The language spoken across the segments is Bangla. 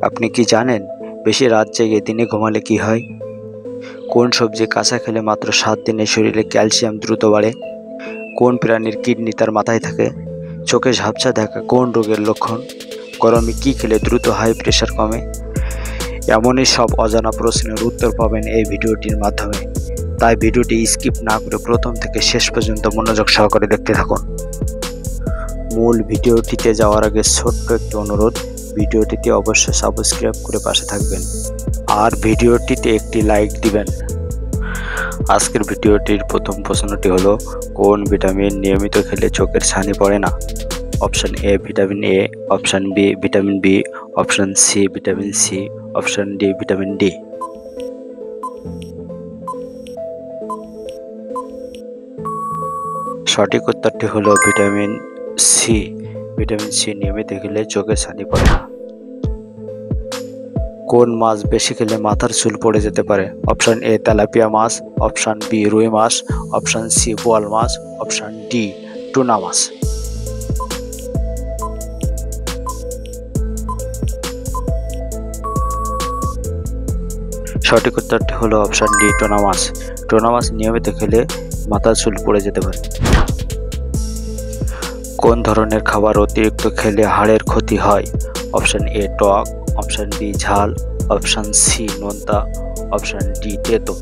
আপনি কি জানেন বেশি রাত জেগে দিনে ঘুমালে কি হয়? কোন সবজি কাঁচা খেলে মাত্র 7 দিনে শরীরে ক্যালসিয়াম দ্রুত বাড়ে? কোন প্রাণীর কিডনি তার মাথায় থাকে? চোখে ঝাপসা দেখা কোন রোগের লক্ষণ? গরমে কি খেলে দ্রুত হাই প্রেশার কমে? এমনই সব অজানা প্রশ্নের উত্তর পাবেন এই ভিডিওটির মাধ্যমে। তাই ভিডিওটি স্কিপ না করে প্রথম থেকে শেষ পর্যন্ত মনোযোগ সহকারে দেখতে থাকুন। মূল ভিডিওটিতে যাওয়ার আগে ছোট্ট একটি অনুরোধ, ভিডিওটিতে অবশ্যই সাবস্ক্রাইব করে পাশে থাকবেন আর ভিডিওটিতে একটি লাইক দিবেন। আজকের ভিডিওটির প্রথম প্রশ্নটি হলো, কোন ভিটামিন নিয়মিত খেলে চোখের ছানি পড়ে না? Option A vitamin A, option B vitamin B, option C vitamin C, option D vitamin D. সঠিক উত্তরটি হলো ভিটামিন সি। ভিটামিন সি নিয়মিত খেলে চোখে ছানি পড়ে না। কোন মাছ বেশি খেলে মাথার চুল পড়ে যেতে পারে? অপশন এ তেলাপিয়া মাছ, অপশন বি রুই মাছ, অপশন সি বোয়াল মাছ, অপশন ডি টুনা মাছ। সঠিক উত্তরটি হলো অপশন ডি টুনা মাছ। টুনা মাছ নিয়মিত খেলে মাথার চুল পড়ে যেতে পারে। কোন ধরনের খাবার অতিরিক্ত খেলে হাড়ের ক্ষতি হয়? অপশন এ টক, অপশন বি ঝাল, অপশন সি নোনতা, অপশন ডি তেতো।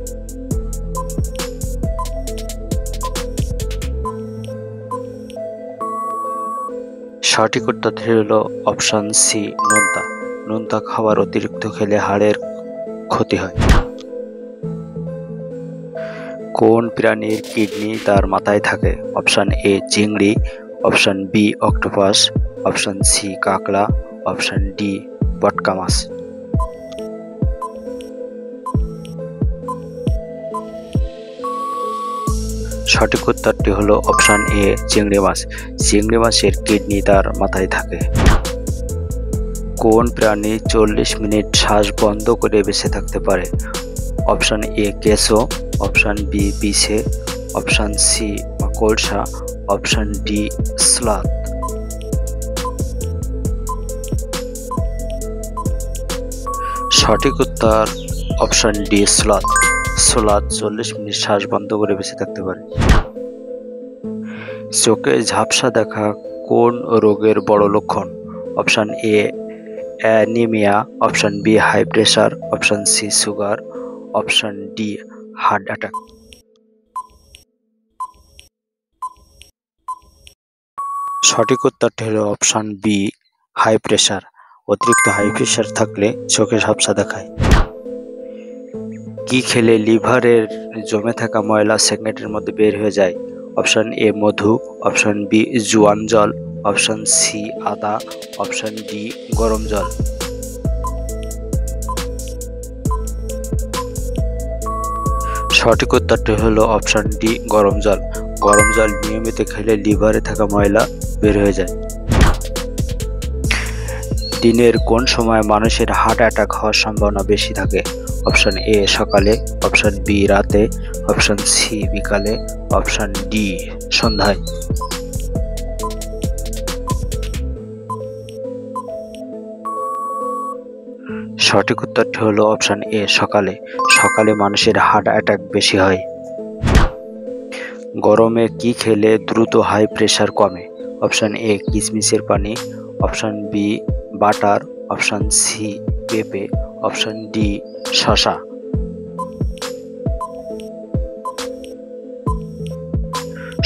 সঠিক উত্তরটি হলো অপশন সি নোনতা। নোনতা খাবার অতিরিক্ত খেলে হাড়ের ক্ষতি হয়। কোন প্রাণীর কিডনি তার মাথায় থাকে? অপশন এ চিংড়ি, option B octopus, option C কাঁকড়া, অপশন ডি বটকা মাছ। সঠিক উত্তরটি হলো অপশন এ চিংড়ি মাছ। চিংড়ি মাছের কিডনি তার মাথায় থাকে। কোন প্রাণী 40 মিনিট শ্বাস বন্ধ করে বেঁচে থাকতে পারে? অপশন এ কেঁচো, অপশন বি বিছে, অপশন সি মাকড়সা, অপশন ডি স্লথ। সঠিক উত্তর option D sloth. Sloth 40 minute শ্বাস বন্ধ করে বেঁচে থাকতে পারে। চোখে ঝাপসা দেখা কোন রোগের বড় লক্ষণ? Option A anaemia, option B high pressure, option C sugar, option D heart attack. সঠিক উত্তরটি হলো অপশন বি হাই প্রেশার। অতিরিক্ত হাই প্রেশার থাকলে চোখে ঝাপসা দেখায়। কি খেলে লিভারের জমে থাকা ময়লা সেকেন্ডের মধ্যে বের হয়ে যায়? অপশন এ মধু, অপশন বি জোয়ান জল, অপশন সি আদা, অপশন ডি গরম জল। সঠিক উত্তরটি হলো অপশন ডি গরম জল। গরম জল নিয়মিত খেলে লিভারে থাকা ময়লা বের হয়ে যায়। দিনের কোন সময় মানুষের হার্ট অ্যাটাক হওয়ার সম্ভাবনা বেশি থাকে? অপশন এ সকালে, অপশন বি রাতে, অপশন সি বিকালে, অপশন ডি সন্ধ্যায়। সঠিক উত্তরটি হলো অপশন এ সকালে। সকালে মানুষের হার্ট অ্যাটাক বেশি হয়। গরমে কি খেলে দ্রুত হাই প্রেশার কমে? অপশন এ কিশমিশের পানি, option B butter, option C পেঁপে, অপশন ডি শসা।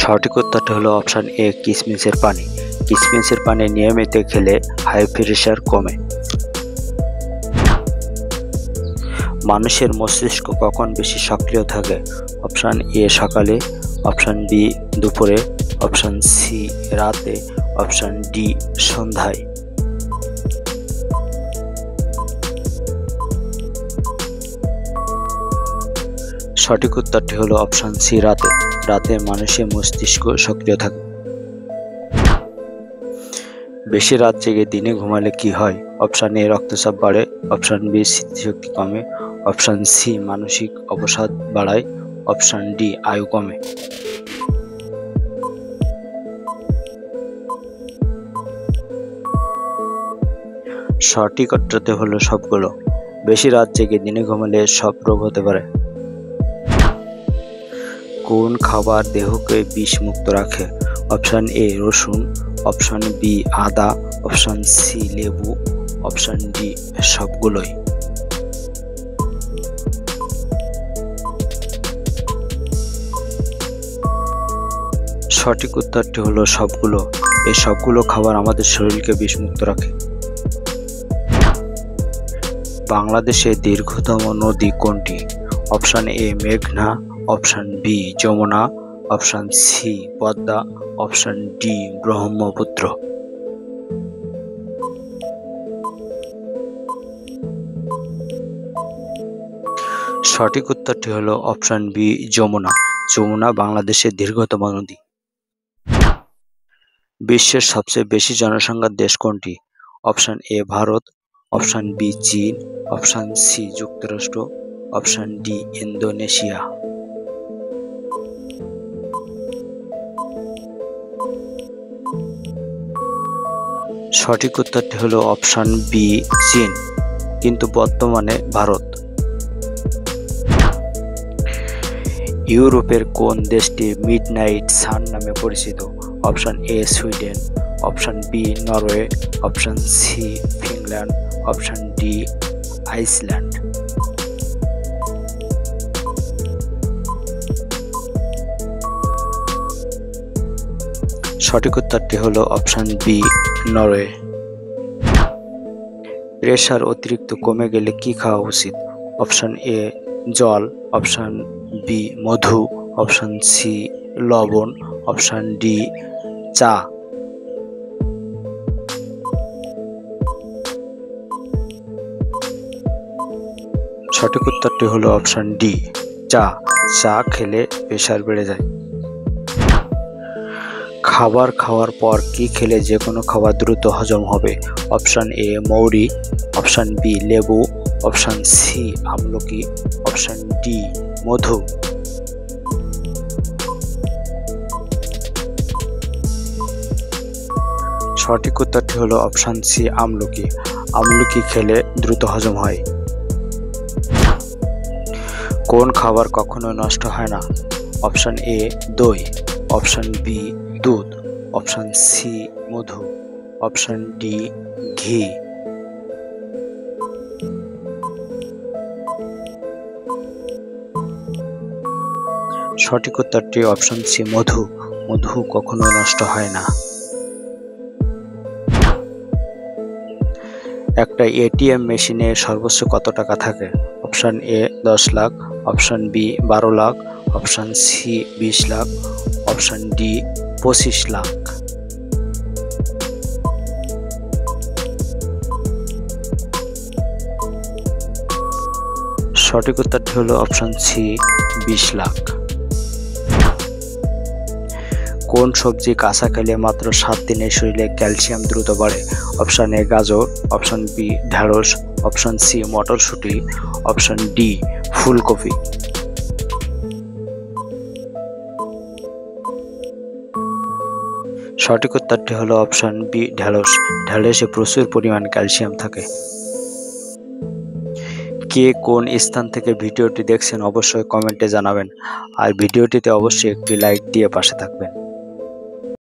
সঠিক উত্তরটি হলো অপশন এ কিশমিশের পানি। কিশমিশের পানি নিয়মিত খেলে হাই প্রেশার কমে। মানুষের মস্তিষ্ক কখন বেশি সক্রিয় থাকে? অপশন এ সকালে, অপশন বি দুপুরে, অপশন সি রাতে, অপশন ডি সন্ধ্যায়। সঠিক উত্তরটি হলো অপশন সি রাতে। রাতে মানুষের মস্তিষ্ক সক্রিয় থাকে। বেশি রাত জেগে দিনে ঘুমালে কি হয়? অপশন এ রক্তচাপ বাড়ে, অপশন বি স্মৃতিশক্তি কমে, অপশন সি মানসিক অবসাদ বাড়ায়, অপশন ডি আয়ু কমে। সঠিক উত্তরটি হলো সবগুলো। বেশি রাত জেগে দিনে ঘুমালে সব রোগ হতে পারে। কোন খাবার দেহকে বিষ মুক্ত রাখে? অপশন এ রসুন, অপশন বি আদা, অপশন সি লেবু, অপশন ডি সবগুলোই। সঠিক উত্তরটি হলো সবগুলো। এই সবগুলো খাবার আমাদের শরীরকে বিষমুক্ত রাখে। বাংলাদেশের দীর্ঘতম নদী কোনটি? অপশন এ মেঘনা, option B Jamuna, option C Padma, option D Brahmaputra. সঠিক উত্তরটি হলো অপশন বি যমুনা। যমুনা বাংলাদেশের দীর্ঘতম নদী। বিশ্বের সবচেয়ে বেশি জনসংখ্যার দেশ কোনটি? Option A Bharat, option B চীন, অপশন সি যুক্তরাষ্ট্র, অপশন ডি ইন্দোনেশিয়া। সঠিক উত্তরটি হলো অপশন বি চীন, কিন্তু বর্তমানে ভারত। ইউরোপের কোন দেশটি মিডনাইট সান নামে পরিচিত? Option A Sweden, option B Norway, option C Finland, option D Iceland. সঠিক উত্তরটি হলো অপশন বি নরওয়ে। প্রেসার অতিরিক্ত কমে গেলে কি খাওয়া উচিত? অপশন এ জল, অপশন বি মধু, অপশন সি লবণ, অপশন ডি চা। সঠিক উত্তরটি হলো অপশন ডি চা। চা খেলে প্রেসার বেড়ে যায়। খাবার খাওয়ার পর কি খেলে যে কোনো খাবার দ্রুত হজম হবে? অপশন এ মৌরি, অপশন বি লেবু, অপশন সি আমলকি, অপশন ডি মধু। সঠিক উত্তরটি হলো অপশন সি আমলকি। আমলকি খেলে দ্রুত হজম হয়। কোন খাবার কখনো নষ্ট হয় না? অপশন এ দই, অপশন বি দুধ, অপশন সি মধু, অপশন ডি ঘি। সঠিক উত্তরটি অপশন সি মধু। মধু কখনো নষ্ট হয় না। একটা এটিএম মেশিনে সর্বোচ্চ কত টাকা থাকে? Option A 10 lakh, option B 12 lakh, option C 20 lakh, option D 25 lakh. সঠিক উত্তরটি হলো অপশন সি 20 লাখ। কোন সবজি কাঁচা খেলে মাত্র 7 দিনে শরীরে ক্যালসিয়াম দ্রুত বাড়ে? অপশন এ গাজর, অপশন বি ঢেঁড়স, অপশন সি মটরশুঁটি, অপশন ডি ফুলকপি। সঠিক উত্তরটি হলো অপশন বি ঢেঁড়স। ঢেঁড়সে প্রচুর পরিমাণ ক্যালসিয়াম থাকে। কে কোন স্থান থেকে ভিডিওটি দেখছেন অবশ্যই কমেন্টে জানাবেন, আর ভিডিওটিতে অবশ্যই একটি লাইক দিয়ে পাশে থাকবেন।